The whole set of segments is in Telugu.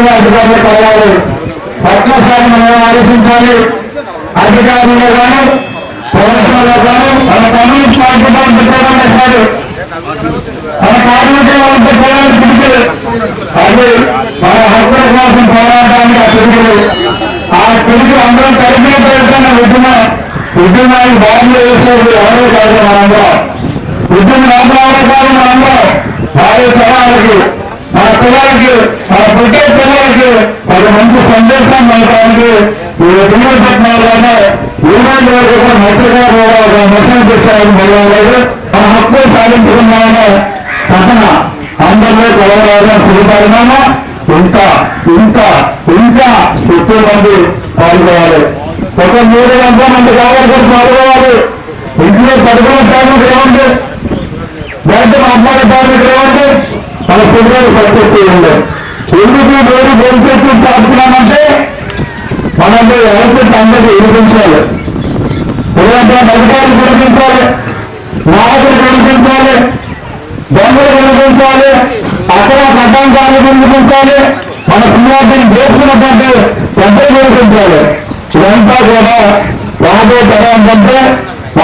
అధికారులు కావాలి పట్నస్థాయి మనం ఆలోచించాలి అధికారులు గాను ప్రభుత్వంలో గాను మన కమ్యూనిస్ట్ పార్టీ వాళ్ళు పెట్టడం చేశారు మన కార్మిక వాళ్ళు పెట్టడానికి పిలిచి అది మన హక్కుల కోసం పోరాటానికి ఆ పిలుపులు అందరం కలిపి పెడుతున్న ఉద్యమానికి బాధ్యత వేసేది ఎవరో కాదు మనందరం ఉద్యమ రాబోయే కాదు మనందరం భారీ తరాలకి మన పిల్లలకి మన పుట్టే పిల్లలకి ఒక మంచి సందేశం మనకి దిగుబడిపట్నాలుగానే ఈరోజు వరకు మంత్రిగా కూడా ఒక మొత్తం చేస్తారని బలవాలేదు మన హక్కు సాధించుకున్నామనే పట్టణ అందరిలో కలవాలని సిద్ధపడినామా ఇంకా ఇంకా ఇంకా ఎక్కువ మంది పాల్గొవాలి ఒక 3 గంటల మంది కావాలి పాల్గొవాలి ఇంట్లో పడుకునే కార్మికులు ఏమంటే బయట మాట్లాడే కార్మికులు ఏమంటే మన పిల్లలు పరిస్థితి ఉంది ఎందుకు వేరు భవిష్యత్తు పాడుతున్నామంటే మనల్ని ఎవరికి అందరికీ వినిపించాలి ఎందుకంటే అధికారులు వినిపించాలి నాయకులు వినిపించాలి దొంగలు వినిపించాలి అక్కడ కటాంకాలు వినిపించాలి మన పిల్లల్ని చేసుకున్నటువంటి పెద్దలు వినిపించాలి ఇదంతా కూడా రాబోయే తరం కంటే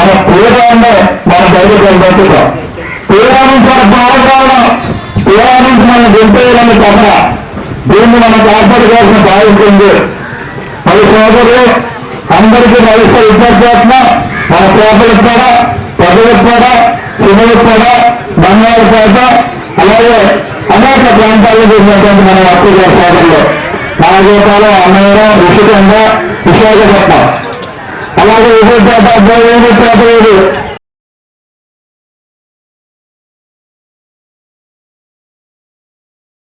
మన తీరాన్ని మన బయటకు బతుకుతాం. తీరా నుంచి మన బాగా రావడం, తీరా నుంచి మనం దింపేయాలని తప్ప దీన్ని మనం కాపాడుకోవాల్సిన బాధ్యత ఉంది. పది సోదరులు అందరికీ నడుస్తూ విద్యార్థులు మన పేపలకు కూడా, పెద్దలకు కూడా, చిన్నలకు కూడా, బంగాళపేట అలాగే అనేక ప్రాంతాల్లో చేసినటువంటి మన వర్తక సోదరులు నాగోపాలం, అన్నవరం, ఋషికొండ, విశాఖపట్నం అలాగే విజయపేట, పేట